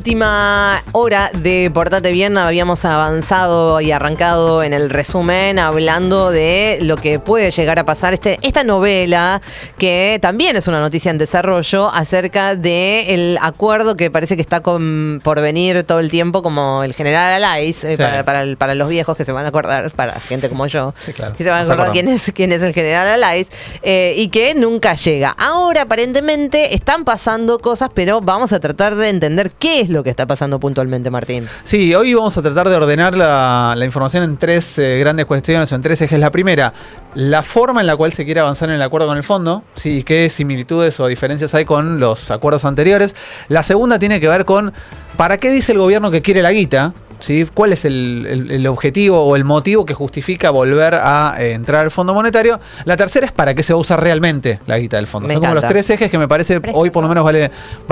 Última hora de Portate Bien, habíamos avanzado y arrancado en el resumen hablando de lo que puede llegar a pasar esta novela, que también es una noticia en desarrollo acerca del acuerdo que parece que está por venir todo el tiempo, como el general Alais, sí. para los viejos que se van a acordar, para gente como yo, sí, claro, que se van a acordar quién es el general Alais, y que nunca llega. Ahora aparentemente están pasando cosas, pero vamos a tratar de entender qué es lo que está pasando puntualmente, Martín. Sí, hoy vamos a tratar de ordenar la información en tres grandes cuestiones o en tres ejes. La primera, la forma en la cual se quiere avanzar en el acuerdo con el fondo, ¿sí? Qué similitudes o diferencias hay con los acuerdos anteriores. La segunda tiene que ver con ¿para qué dice el gobierno que quiere la guita? ¿Sí? ¿Cuál es el objetivo o el motivo que justifica volver a entrar al Fondo Monetario? La tercera es para qué se va a usar realmente la guita del fondo. Son como los tres ejes que me parece hoy por lo menos vale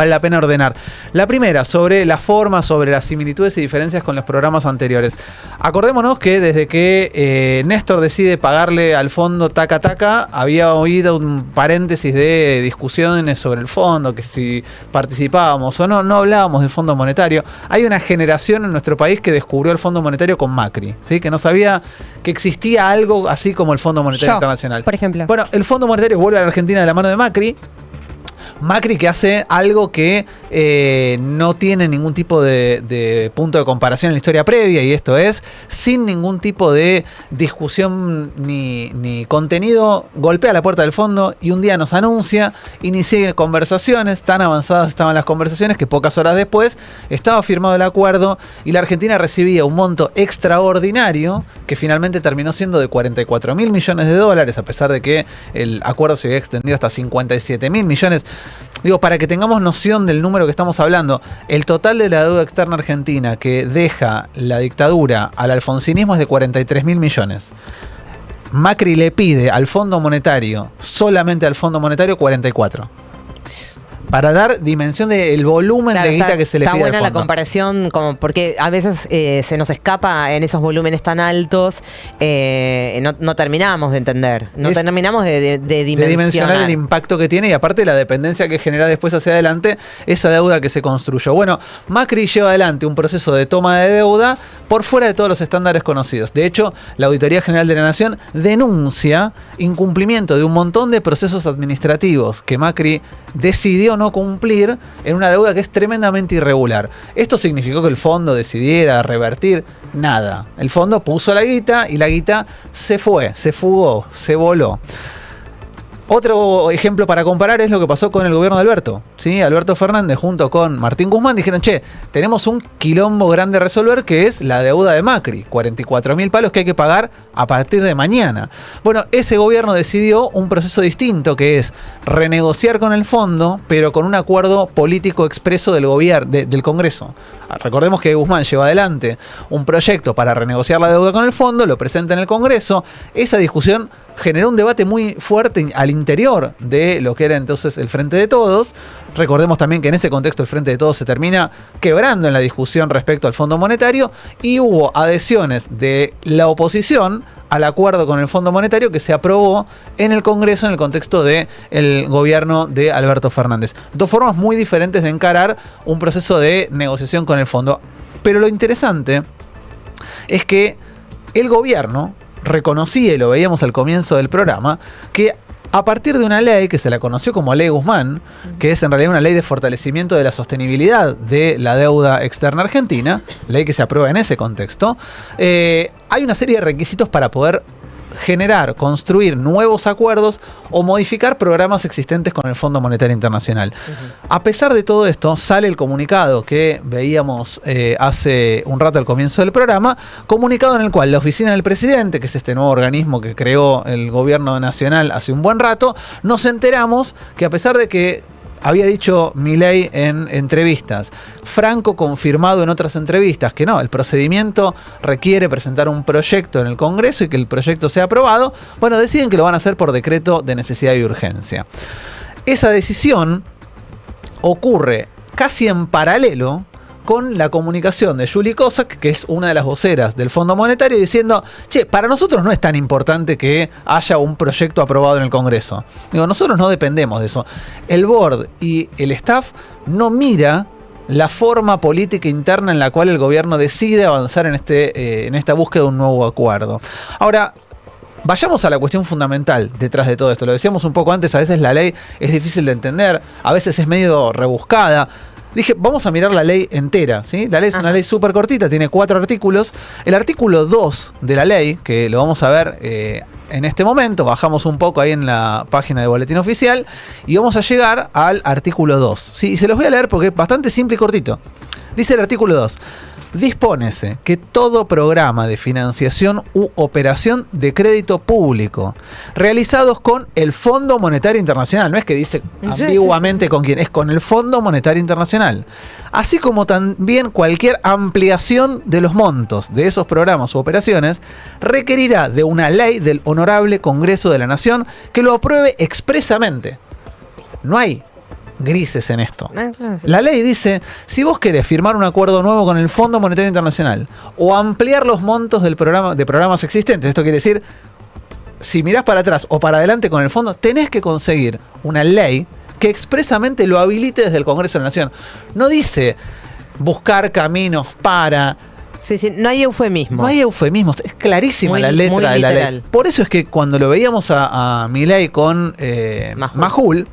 la pena ordenar. La primera, sobre la forma, sobre las similitudes y diferencias con los programas anteriores. Acordémonos que desde que Néstor decide pagarle al fondo taca, había oído un paréntesis de discusiones sobre el fondo, que si participábamos o no hablábamos del Fondo Monetario. Hay una generación en nuestro país que descubrió el Fondo Monetario con Macri, ¿sí? Que no sabía que existía algo así como el Fondo Monetario Internacional. Por ejemplo. Bueno, el Fondo Monetario vuelve a la Argentina de la mano de Macri. Macri que hace algo que no tiene ningún tipo de punto de comparación en la historia previa, y esto es, sin ningún tipo de discusión ni contenido, golpea la puerta del fondo y un día nos anuncia, inicia conversaciones. Tan avanzadas estaban las conversaciones que pocas horas después estaba firmado el acuerdo y la Argentina recibía un monto extraordinario que finalmente terminó siendo de 44.000 millones de dólares, a pesar de que el acuerdo se había extendido hasta 57.000 millones. Digo, para que tengamos noción del número que estamos hablando, el total de la deuda externa argentina que deja la dictadura al alfonsinismo es de 43.000 millones. Macri le pide al Fondo Monetario, solamente al Fondo Monetario, 44. Para dar dimensión del volumen de guita que se le pide al fondo. Está buena la comparación, porque a veces se nos escapa en esos volúmenes tan altos, no terminamos de entender, terminamos de dimensionar el impacto que tiene y aparte la dependencia que genera después hacia adelante esa deuda que se construyó. Bueno, Macri lleva adelante un proceso de toma de deuda por fuera de todos los estándares conocidos. De hecho, la Auditoría General de la Nación denuncia incumplimiento de un montón de procesos administrativos que Macri decidió no cumplir en una deuda que es tremendamente irregular. ¿Esto significó que el fondo decidiera revertir? Nada. El fondo puso la guita y la guita se fue, se fugó, se voló. Otro ejemplo para comparar es lo que pasó con el gobierno de Alberto. ¿Sí? Alberto Fernández junto con Martín Guzmán dijeron, tenemos un quilombo grande a resolver que es la deuda de Macri, 44.000 palos que hay que pagar a partir de mañana. Bueno, ese gobierno decidió un proceso distinto que es renegociar con el fondo, pero con un acuerdo político expreso del gobierno, del Congreso. Recordemos que Guzmán lleva adelante un proyecto para renegociar la deuda con el fondo, lo presenta en el Congreso. Esa discusión generó un debate muy fuerte al interior de lo que era entonces el Frente de Todos. Recordemos también que en ese contexto el Frente de Todos se termina quebrando en la discusión respecto al Fondo Monetario y hubo adhesiones de la oposición al acuerdo con el Fondo Monetario que se aprobó en el Congreso en el contexto del gobierno de Alberto Fernández. Dos formas muy diferentes de encarar un proceso de negociación con el fondo. Pero lo interesante es que el gobierno reconocía, y lo veíamos al comienzo del programa, que a partir de una ley que se la conoció como Ley Guzmán, que es en realidad una ley de fortalecimiento de la sostenibilidad de la deuda externa argentina, ley que se aprueba en ese contexto, hay una serie de requisitos para poder generar, construir nuevos acuerdos o modificar programas existentes con el Fondo Monetario Internacional. A pesar de todo esto, sale el comunicado que veíamos hace un rato al comienzo del programa, comunicado en el cual la Oficina del Presidente, que es este nuevo organismo que creó el gobierno nacional hace un buen rato, nos enteramos que a pesar de que había dicho Milei en entrevistas, Franco confirmado en otras entrevistas, que no, el procedimiento requiere presentar un proyecto en el Congreso y que el proyecto sea aprobado, bueno, deciden que lo van a hacer por decreto de necesidad y urgencia. Esa decisión ocurre casi en paralelo con la comunicación de Juli Kozak, que es una de las voceras del Fondo Monetario, diciendo, para nosotros no es tan importante que haya un proyecto aprobado en el Congreso. Digo, nosotros no dependemos de eso. El board y el staff no mira la forma política interna en la cual el gobierno decide avanzar en esta búsqueda de un nuevo acuerdo. Ahora, vayamos a la cuestión fundamental detrás de todo esto. Lo decíamos un poco antes, a veces la ley es difícil de entender, a veces es medio rebuscada. Dije, vamos a mirar la ley entera, ¿sí? La ley es una ley súper cortita, tiene 4 artículos. El artículo 2 de la ley, que lo vamos a ver en este momento, bajamos un poco ahí en la página de Boletín Oficial y vamos a llegar al artículo 2, ¿sí? Y se los voy a leer porque es bastante simple y cortito. Dice el artículo 2. Dispónese que todo programa de financiación u operación de crédito público realizados con el Fondo Monetario Internacional, no es que dice ambiguamente con quién, es con el Fondo Monetario Internacional, así como también cualquier ampliación de los montos de esos programas u operaciones, requerirá de una ley del Honorable Congreso de la Nación que lo apruebe expresamente. No hay grises en esto. La ley dice, si vos querés firmar un acuerdo nuevo con el Fondo Monetario Internacional o ampliar los montos de programas existentes, esto quiere decir, si mirás para atrás o para adelante con el fondo, tenés que conseguir una ley que expresamente lo habilite desde el Congreso de la Nación. No dice buscar caminos para... Sí, no hay eufemismo. No hay eufemismos, es clarísima la letra de la ley. Por eso es que cuando lo veíamos a Milei con Majul,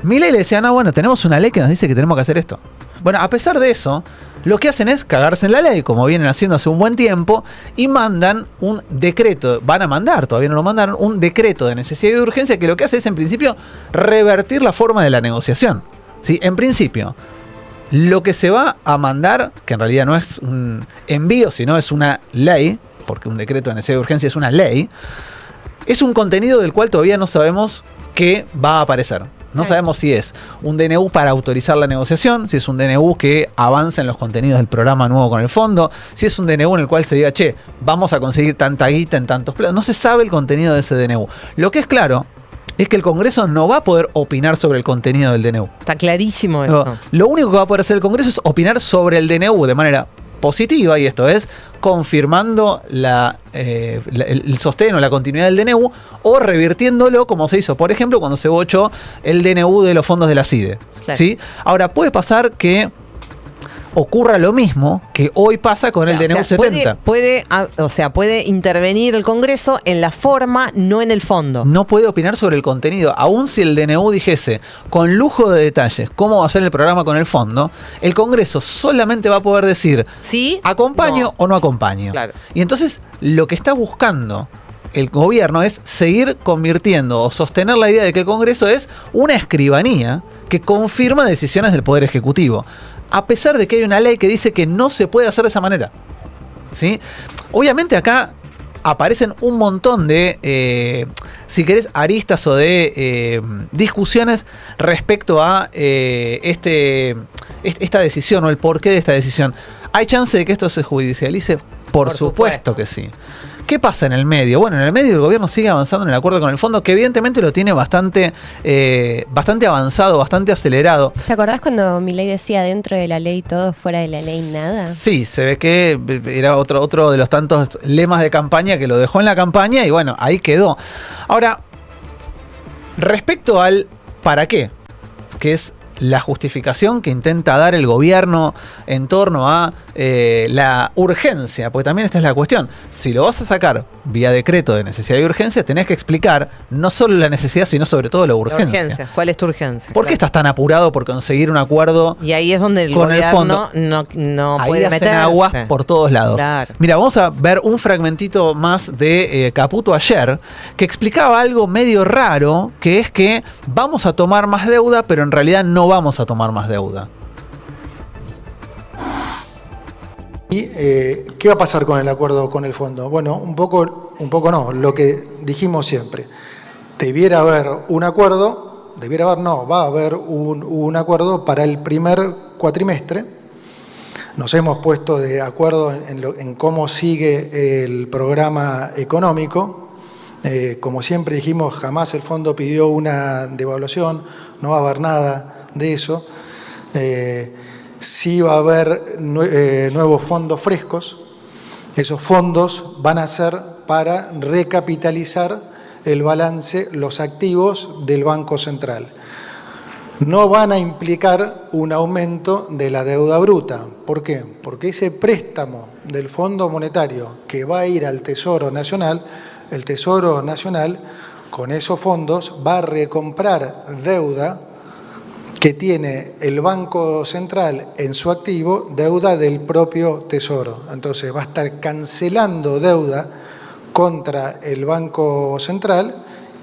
Milei le decía, no, bueno, tenemos una ley que nos dice que tenemos que hacer esto. Bueno, a pesar de eso, lo que hacen es cagarse en la ley, como vienen haciendo hace un buen tiempo, y mandan un decreto, van a mandar, todavía no lo mandaron, un decreto de necesidad y de urgencia que lo que hace es, en principio, revertir la forma de la negociación. ¿Sí? En principio, lo que se va a mandar, que en realidad no es un envío, sino es una ley, porque un decreto de necesidad y urgencia es una ley, es un contenido del cual todavía no sabemos qué va a aparecer. No sabemos si es un DNU para autorizar la negociación, si es un DNU que avanza en los contenidos del programa nuevo con el fondo, si es un DNU en el cual se diga, che, vamos a conseguir tanta guita en tantos plazos. No se sabe el contenido de ese DNU. Lo que es claro es que el Congreso no va a poder opinar sobre el contenido del DNU. Está clarísimo eso. Lo único que va a poder hacer el Congreso es opinar sobre el DNU de manera positiva, y esto es confirmando el sostén o la continuidad del DNU o revirtiéndolo, como se hizo, por ejemplo, cuando se bochó el DNU de los fondos de la CIDE. Claro. ¿Sí? Ahora, puede pasar que ocurra lo mismo que hoy pasa con el DNU 70. Puede intervenir el Congreso en la forma, no en el fondo. No puede opinar sobre el contenido. Aún si el DNU dijese con lujo de detalles cómo va a ser el programa con el fondo, el Congreso solamente va a poder decir ¿sí? ¿Acompaño o no acompaño? Claro. Y entonces lo que está buscando el gobierno es seguir convirtiendo o sostener la idea de que el Congreso es una escribanía que confirma decisiones del Poder Ejecutivo, a pesar de que hay una ley que dice que no se puede hacer de esa manera. ¿Sí? Obviamente acá aparecen un montón de, si querés, aristas o de discusiones respecto a esta decisión o el porqué de esta decisión. ¿Hay chance de que esto se judicialice? Por supuesto que sí. ¿Qué pasa en el medio? Bueno, en el medio el gobierno sigue avanzando en el acuerdo con el fondo, que evidentemente lo tiene bastante avanzado, bastante acelerado. ¿Te acordás cuando Milei decía dentro de la ley todo, fuera de la ley nada? Sí, se ve que era otro de los tantos lemas de campaña que lo dejó en la campaña y bueno, ahí quedó. Ahora, respecto al ¿para qué? Que es la justificación que intenta dar el gobierno en torno a la urgencia, porque también esta es la cuestión. Si lo vas a sacar vía decreto de necesidad y urgencia, tenés que explicar no solo la necesidad, sino sobre todo la urgencia. ¿Cuál es tu urgencia? ¿Por qué estás tan apurado por conseguir un acuerdo? Y ahí es donde el gobierno no puede meterse. Ahí hacen aguas por todos lados. Claro. Mira, vamos a ver un fragmentito más de Caputo ayer, que explicaba algo medio raro, que es que vamos a tomar más deuda, pero en realidad no vamos a tomar más deuda. ¿Y qué va a pasar con el acuerdo con el fondo? Bueno, un poco no, lo que dijimos siempre. Va a haber un acuerdo para el primer cuatrimestre. Nos hemos puesto de acuerdo en cómo sigue el programa económico. Como siempre dijimos, jamás el fondo pidió una devaluación, no va a haber nada de eso. Sí va a haber nuevos fondos frescos. Esos fondos van a ser para recapitalizar el balance, los activos del Banco Central. no van a implicar un aumento de la deuda bruta. ¿Por qué? Porque ese préstamo del Fondo Monetario que va a ir al Tesoro Nacional, el Tesoro Nacional con esos fondos va a recomprar deuda que tiene el Banco Central en su activo, deuda del propio Tesoro. Entonces va a estar cancelando deuda contra el Banco Central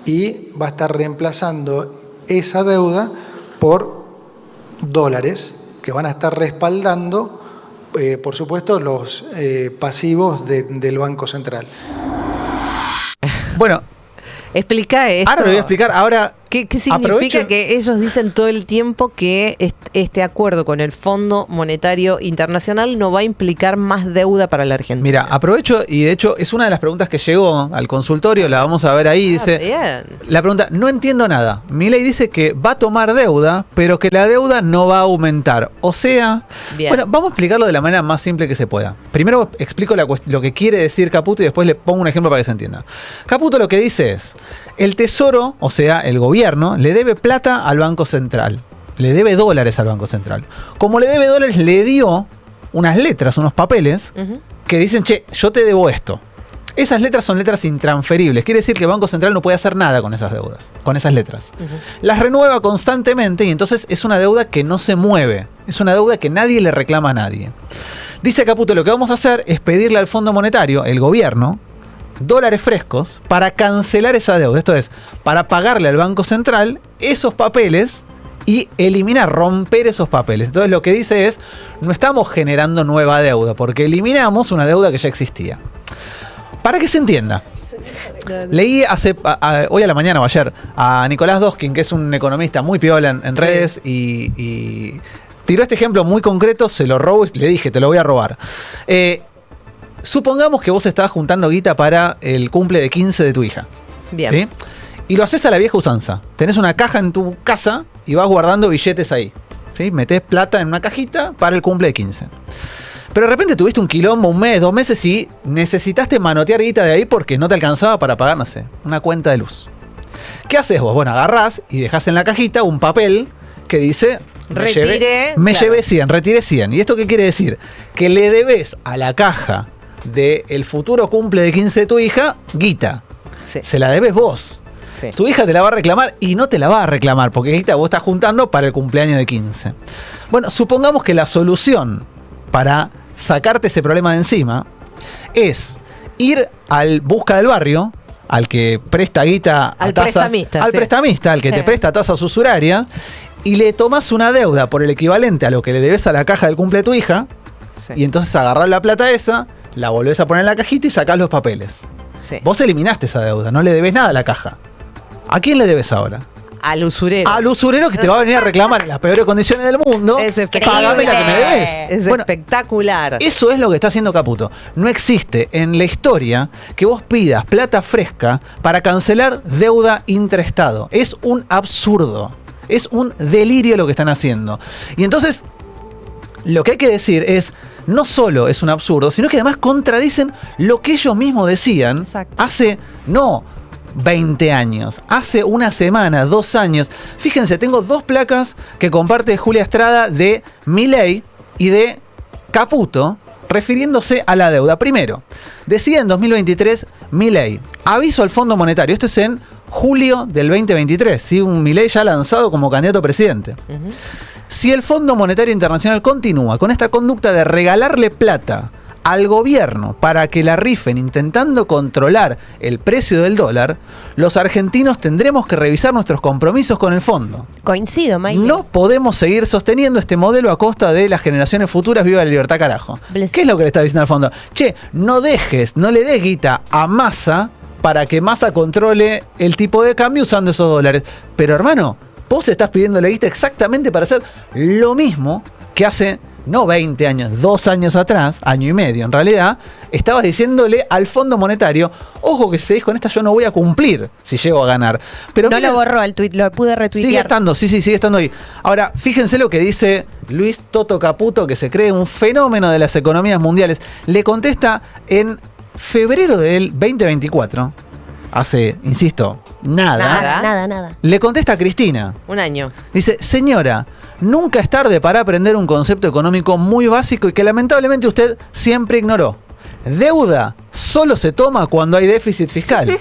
y va a estar reemplazando esa deuda por dólares que van a estar respaldando, por supuesto, los pasivos del Banco Central. Bueno, explica esto. ahora lo voy a explicar. Ahora, ¿Qué significa aprovecho- que ellos dicen todo el tiempo que este acuerdo con el Fondo Monetario Internacional no va a implicar más deuda para la Argentina? Mira, aprovecho y de hecho es una de las preguntas que llegó al consultorio, la vamos a ver ahí, dice... Bien. La pregunta, no entiendo nada. Milei dice que va a tomar deuda, pero que la deuda no va a aumentar. O sea, Bien. bueno, vamos a explicarlo de la manera más simple que se pueda. Primero explico lo que quiere decir Caputo y después le pongo un ejemplo para que se entienda. Caputo lo que dice es, el Tesoro, o sea, el gobierno, le debe plata al Banco Central. Le debe dólares al Banco Central. Como le debe dólares, le dio unas letras, unos papeles, Ujú. que dicen, che, yo te debo esto. Esas letras son letras intransferibles. Quiere decir que el Banco Central no puede hacer nada con esas deudas, con esas letras. Ujú. Las renueva constantemente y entonces es una deuda que no se mueve. Es una deuda que nadie le reclama a nadie. Dice Caputo, lo que vamos a hacer es pedirle al Fondo Monetario, el gobierno, dólares frescos para cancelar esa deuda. Esto es, para pagarle al Banco Central esos papeles y eliminar, romper esos papeles. Entonces lo que dice es, no estamos generando nueva deuda, porque eliminamos una deuda que ya existía. Para que se entienda, leí hoy a la mañana o ayer a Nicolás Doskin, que es un economista muy piola en redes, y tiró este ejemplo muy concreto, se lo robo y le dije, te lo voy a robar. Supongamos que vos estabas juntando guita para el cumple de 15 de tu hija. Bien. ¿Sí? Y lo haces a la vieja usanza. Tenés una caja en tu casa y vas guardando billetes ahí. ¿Sí? Metés plata en una cajita para el cumple de 15. Pero de repente tuviste un quilombo, un mes, 2 meses y necesitaste manotear guita de ahí porque no te alcanzaba para pagar, no sé, una cuenta de luz. ¿Qué haces vos? Bueno, agarrás y dejás en la cajita un papel que dice... Retiré, Me claro. llevé 100, retiré 100. ¿Y esto qué quiere decir? Que le debes a la caja del futuro cumple de 15 de tu hija, guita. Sí. Se la debes vos. Sí. Tu hija te la va a reclamar y no te la va a reclamar porque guita vos estás juntando para el cumpleaños de 15. Bueno, supongamos que la solución para sacarte ese problema de encima es ir al busca del barrio, al que presta guita a Al tasas, prestamista, al sí. prestamista, al que te presta tasas usurarias, y le tomás una deuda por el equivalente a lo que le debes a la caja del cumple de tu hija, Sí. y entonces agarrás la plata esa, la volvés a poner en la cajita y sacás los papeles. Sí. Vos eliminaste esa deuda, no le debes nada a la caja. ¿A quién le debes ahora? Al usurero. Al usurero que te va a venir a reclamar en las peores condiciones del mundo. Es Págame la que me debes. Es Bueno, espectacular. eso es lo que está haciendo Caputo. No existe en la historia que vos pidas plata fresca para cancelar deuda intraestado. Es un absurdo. Es un delirio lo que están haciendo. Y entonces, lo que hay que decir es, no solo es un absurdo, sino que además contradicen lo que ellos mismos decían Exacto. hace, no 20 años, hace una semana, 2 años. Fíjense, tengo 2 placas que comparte Julia Estrada de Milei y de Caputo, refiriéndose a la deuda. Primero, decía en 2023 Milei, aviso al Fondo Monetario, esto es en julio del 2023, ¿sí? Un Milei ya lanzado como candidato a presidente. Ujú. Si el Fondo Monetario Internacional continúa con esta conducta de regalarle plata al gobierno para que la rifen intentando controlar el precio del dólar, los argentinos tendremos que revisar nuestros compromisos con el fondo. Coincido, Maite. No podemos seguir sosteniendo este modelo a costa de las generaciones futuras. Viva la libertad, carajo. Bless. ¿Qué es lo que le está diciendo al fondo? Che, no le des guita a Massa para que Massa controle el tipo de cambio usando esos dólares. Pero hermano, vos estás pidiéndole guita exactamente para hacer lo mismo que hace, no 20 años, 2 años atrás, año y medio en realidad, estabas diciéndole al Fondo Monetario, ojo que si seguís con esta yo no voy a cumplir si llego a ganar. Pero No miren, lo borró el tweet, lo pude sigue retuitear. estando, sí, sigue estando ahí. Ahora, fíjense lo que dice Luis Toto Caputo, que se cree un fenómeno de las economías mundiales. Le contesta en febrero del 2024, hace, insisto, Nada. Le contesta a Cristina. Un año. Dice, señora, nunca es tarde para aprender un concepto económico muy básico y que lamentablemente usted siempre ignoró. Deuda solo se toma cuando hay déficit fiscal.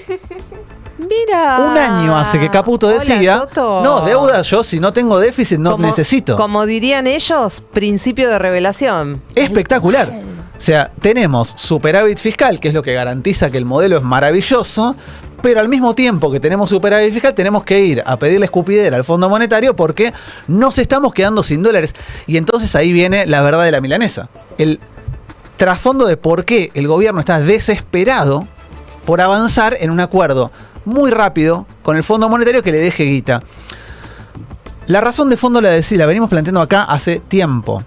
Mira. Un año hace que Caputo Hola, decía, Toto. no, deuda yo si no tengo déficit no necesito. Como dirían ellos, principio de revelación. Espectacular. O sea, tenemos superávit fiscal, que es lo que garantiza que el modelo es maravilloso, pero al mismo tiempo que tenemos superávit fiscal, tenemos que ir a pedirle escupidera al Fondo Monetario porque nos estamos quedando sin dólares. Y entonces ahí viene la verdad de la milanesa. El trasfondo de por qué el gobierno está desesperado por avanzar en un acuerdo muy rápido con el Fondo Monetario que le deje guita. La razón de fondo la venimos planteando acá hace tiempo.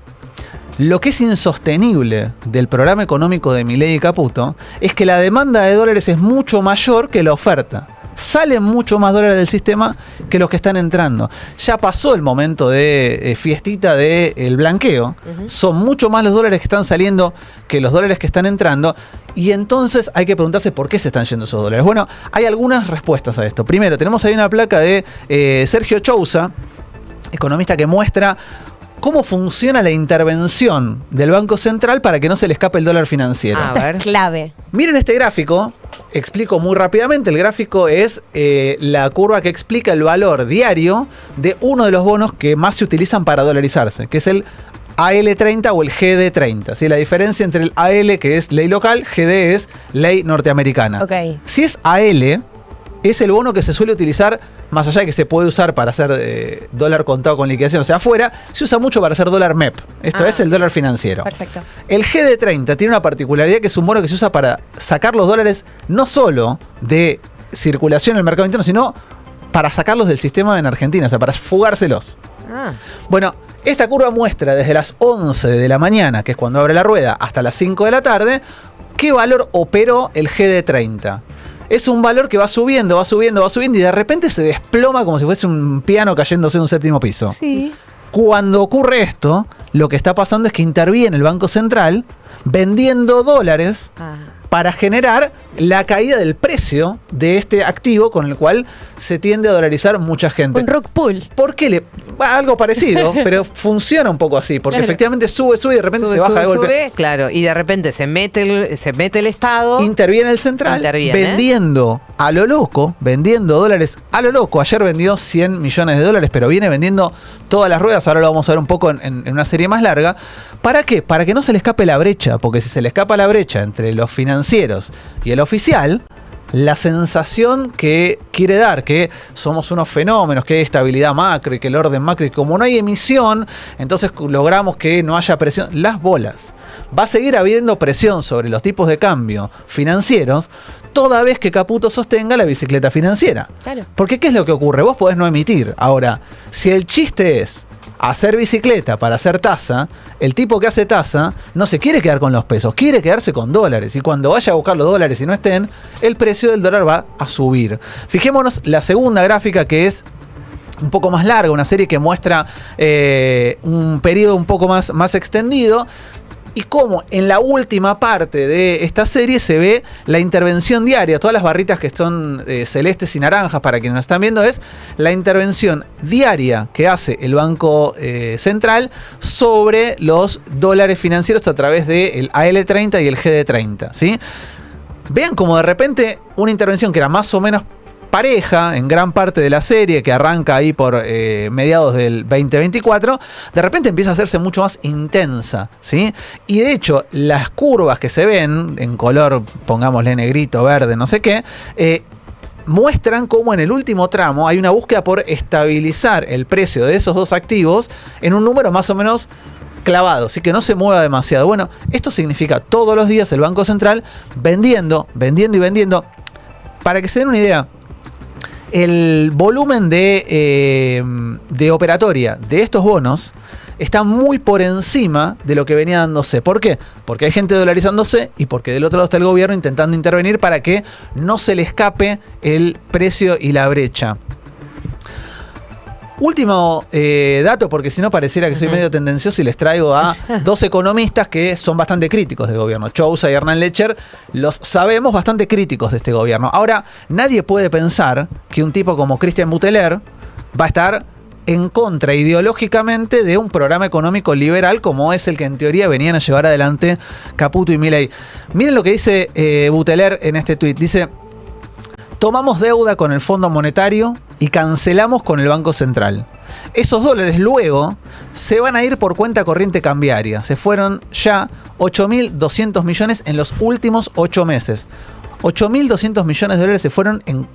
Lo que es insostenible del programa económico de Milei y Caputo es que la demanda de dólares es mucho mayor que la oferta. Salen mucho más dólares del sistema que los que están entrando. Ya pasó el momento de fiestita del blanqueo. Son mucho más los dólares que están saliendo que los dólares que están entrando. Y entonces hay que preguntarse por qué se están yendo esos dólares. Bueno, hay algunas respuestas a esto. Primero, tenemos ahí una placa de Sergio Chousa, economista, que muestra cómo funciona la intervención del Banco Central para que no se le escape el dólar financiero. A ver. Clave. Miren este gráfico, explico muy rápidamente. El gráfico es la curva que explica el valor diario de uno de los bonos que más se utilizan para dolarizarse, que es el AL30 o el GD30. ¿Sí? La diferencia entre el AL, que es ley local, GD es ley norteamericana. Ok. Si es AL, es el bono que se suele utilizar, más allá de que se puede usar para hacer dólar contado con liquidación, o sea, afuera, se usa mucho para hacer dólar MEP. Esto es el dólar financiero. Perfecto. El GD30 tiene una particularidad, que es un bono que se usa para sacar los dólares no solo de circulación en el mercado interno, sino para sacarlos del sistema en Argentina, o sea, para fugárselos. Bueno, esta curva muestra desde las 11 de la mañana, que es cuando abre la rueda, hasta las 5 de la tarde, qué valor operó el GD30. Es un valor que va subiendo y de repente se desploma como si fuese un piano cayéndose de un séptimo piso. Sí. Cuando ocurre esto, lo que está pasando es que interviene el Banco Central vendiendo dólares para generar la caída del precio de este activo con el cual se tiende a dolarizar mucha gente. Un rug pull. ¿Por qué algo parecido, pero funciona un poco así, porque efectivamente sube y de repente se baja de golpe. Claro, y de repente se mete el Estado. Interviene el central vendiendo a lo loco, vendiendo dólares a lo loco. Ayer vendió 100 millones de dólares, pero viene vendiendo todas las ruedas. Ahora lo vamos a ver un poco en una serie más larga. ¿Para qué? Para que no se le escape la brecha, porque si se le escapa la brecha entre los financieros y el oficial, la sensación que quiere dar, que somos unos fenómenos, que hay estabilidad macro y que el orden macro, y como no hay emisión, entonces logramos que no haya presión. Las bolas. Va a seguir habiendo presión sobre los tipos de cambio financieros toda vez que Caputo sostenga la bicicleta financiera. Claro. Porque ¿qué es lo que ocurre? Vos podés no emitir. Ahora, si el chiste es hacer bicicleta para hacer tasa, el tipo que hace tasa no se quiere quedar con los pesos, quiere quedarse con dólares. Y cuando vaya a buscar los dólares y no estén, el precio del dólar va a subir. Fijémonos la segunda gráfica, que es un poco más larga, una serie que muestra un periodo un poco más extendido. Y cómo en la última parte de esta serie se ve la intervención diaria. Todas las barritas que son celestes y naranjas, para quienes nos están viendo, es la intervención diaria que hace el Banco Central sobre los dólares financieros a través del AL30 y el GD30. ¿Sí? Vean como de repente una intervención que era más o menos pareja en gran parte de la serie, que arranca ahí por mediados del 2024, de repente empieza a hacerse mucho más intensa, ¿sí? Y de hecho, las curvas que se ven en color, pongámosle negrito, verde, no sé qué, muestran cómo en el último tramo hay una búsqueda por estabilizar el precio de esos dos activos en un número más o menos clavado, así que no se mueva demasiado. Bueno, esto significa todos los días el Banco Central vendiendo. Para que se den una idea, el volumen de operatoria de estos bonos está muy por encima de lo que venía dándose. ¿Por qué? Porque hay gente dolarizándose y porque del otro lado está el gobierno intentando intervenir para que no se le escape el precio y la brecha. Último dato, porque si no pareciera que soy medio tendencioso y les traigo a dos economistas que son bastante críticos del gobierno. Chousa y Hernán Lecher, los sabemos bastante críticos de este gobierno. Ahora, nadie puede pensar que un tipo como Christian Buteler va a estar en contra ideológicamente de un programa económico liberal como es el que en teoría venían a llevar adelante Caputo y Milei. Miren lo que dice Buteler en este tuit. Dice: tomamos deuda con el Fondo Monetario y cancelamos con el Banco Central. Esos dólares luego se van a ir por cuenta corriente cambiaria. Se fueron ya 8.200 millones en los últimos 8 meses. 8.200 millones de dólares se fueron en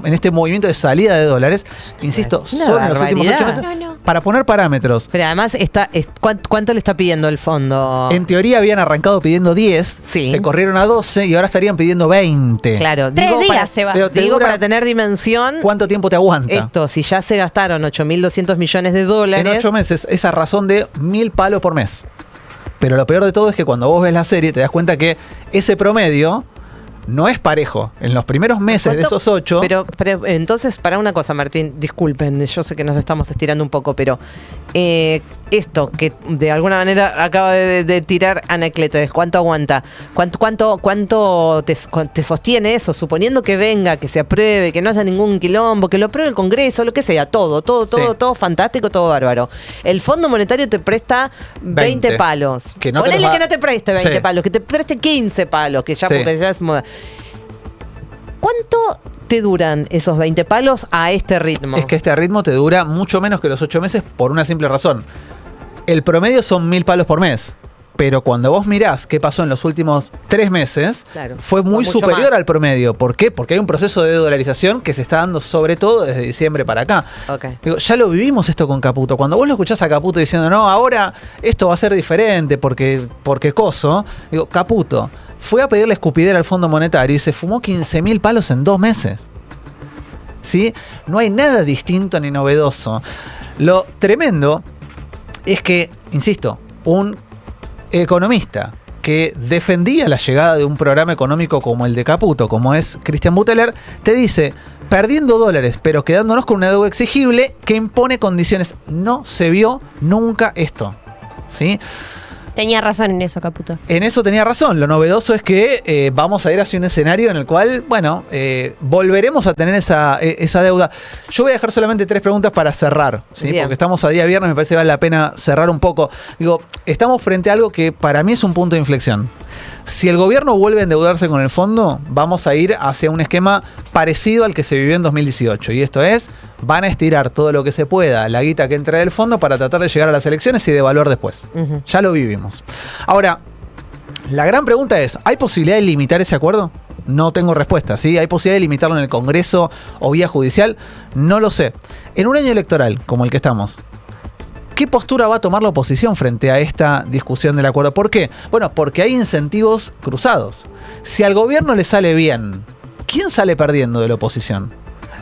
este movimiento de salida de dólares. Insisto, son en los últimos 8 meses. Para poner parámetros. Pero además, ¿cuánto le está pidiendo el fondo? En teoría habían arrancado pidiendo 10, sí. Se corrieron a 12 y ahora estarían pidiendo 20. Claro, 3 días se va. Digo para tener dimensión. ¿Cuánto tiempo te aguanta? Esto, si ya se gastaron 8.200 millones de dólares. En 8 meses, esa razón de 1.000 palos por mes. Pero lo peor de todo es que cuando vos ves la serie te das cuenta que ese promedio no es parejo. En los primeros meses de esos 8... Pero entonces, para una cosa, Martín, disculpen, yo sé que nos estamos estirando un poco, pero esto que de alguna manera acaba de tirar Anacleto, ¿cuánto aguanta? ¿Cuánto te sostiene eso? Suponiendo que venga, que se apruebe, que no haya ningún quilombo, que lo apruebe el Congreso, lo que sea, todo fantástico, todo bárbaro. El Fondo Monetario te presta 20 palos. Ponele que no te preste 20 palos, que te preste 15 palos, que ya, porque ya es moda. ¿Cuánto te duran esos 20 palos a este ritmo? Es que este ritmo te dura mucho menos que los 8 meses por una simple razón. El promedio son 1.000 palos por mes. Pero cuando vos mirás qué pasó en los últimos 3 meses, claro, fue muy superior más al promedio. ¿Por qué? Porque hay un proceso de dolarización que se está dando sobre todo desde diciembre para acá. Okay. Digo, ya lo vivimos esto con Caputo. Cuando vos lo escuchás a Caputo diciendo, no, ahora esto va a ser diferente porque coso. Digo, Caputo fue a pedirle escupidera al Fondo Monetario y se fumó 15.000 palos en 2 meses. ¿Sí? No hay nada distinto ni novedoso. Lo tremendo es que, insisto, un economista que defendía la llegada de un programa económico como el de Caputo, como es Christian Buteler, te dice, perdiendo dólares, pero quedándonos con una deuda exigible que impone condiciones. No se vio nunca esto. ¿Sí? Tenía razón en eso, Caputo. En eso tenía razón. Lo novedoso es que vamos a ir hacia un escenario en el cual, bueno, volveremos a tener esa deuda. Yo voy a dejar solamente 3 preguntas para cerrar, ¿sí? Porque estamos a día viernes, me parece que vale la pena cerrar un poco. Digo, estamos frente a algo que para mí es un punto de inflexión. Si el gobierno vuelve a endeudarse con el fondo, vamos a ir hacia un esquema parecido al que se vivió en 2018. Y esto es, van a estirar todo lo que se pueda, la guita que entra del fondo para tratar de llegar a las elecciones y devaluar después. Ya lo vivimos. Ahora, la gran pregunta es, ¿hay posibilidad de limitar ese acuerdo? No tengo respuesta, ¿sí? ¿Hay posibilidad de limitarlo en el Congreso o vía judicial? No lo sé. En un año electoral como el que estamos, ¿qué postura va a tomar la oposición frente a esta discusión del acuerdo? ¿Por qué? Bueno, porque hay incentivos cruzados. Si al gobierno le sale bien, ¿quién sale perdiendo de la oposición?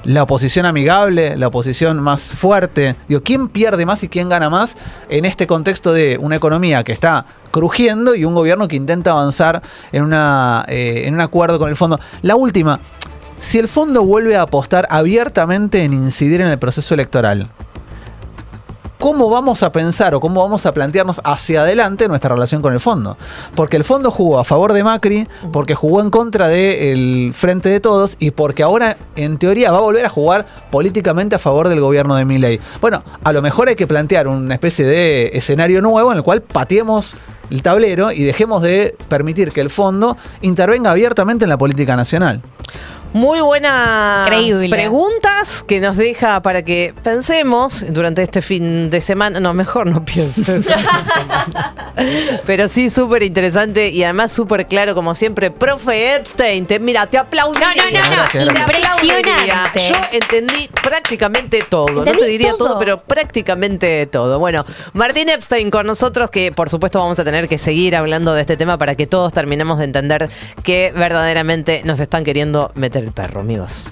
¿La oposición amigable? ¿La oposición más fuerte? Digo, ¿quién pierde más y quién gana más en este contexto de una economía que está crujiendo y un gobierno que intenta avanzar en un acuerdo con el fondo? La última, si el fondo vuelve a apostar abiertamente en incidir en el proceso electoral, ¿cómo vamos a pensar o cómo vamos a plantearnos hacia adelante nuestra relación con el fondo? Porque el fondo jugó a favor de Macri, porque jugó en contra del Frente de Todos y porque ahora, en teoría, va a volver a jugar políticamente a favor del gobierno de Milei. Bueno, a lo mejor hay que plantear una especie de escenario nuevo en el cual pateemos el tablero y dejemos de permitir que el fondo intervenga abiertamente en la política nacional. Muy buenas preguntas que nos deja para que pensemos durante este fin de semana. No, mejor no pienses. Pero sí, súper interesante y además súper claro, como siempre. Profe Epstein, te aplaudí. No. Impresionante. Yo entendí prácticamente todo. No te diría todo, pero prácticamente todo. Bueno, Martín Epstein con nosotros, que por supuesto vamos a tener que seguir hablando de este tema para que todos terminemos de entender que verdaderamente nos están queriendo meter el perro, amigos.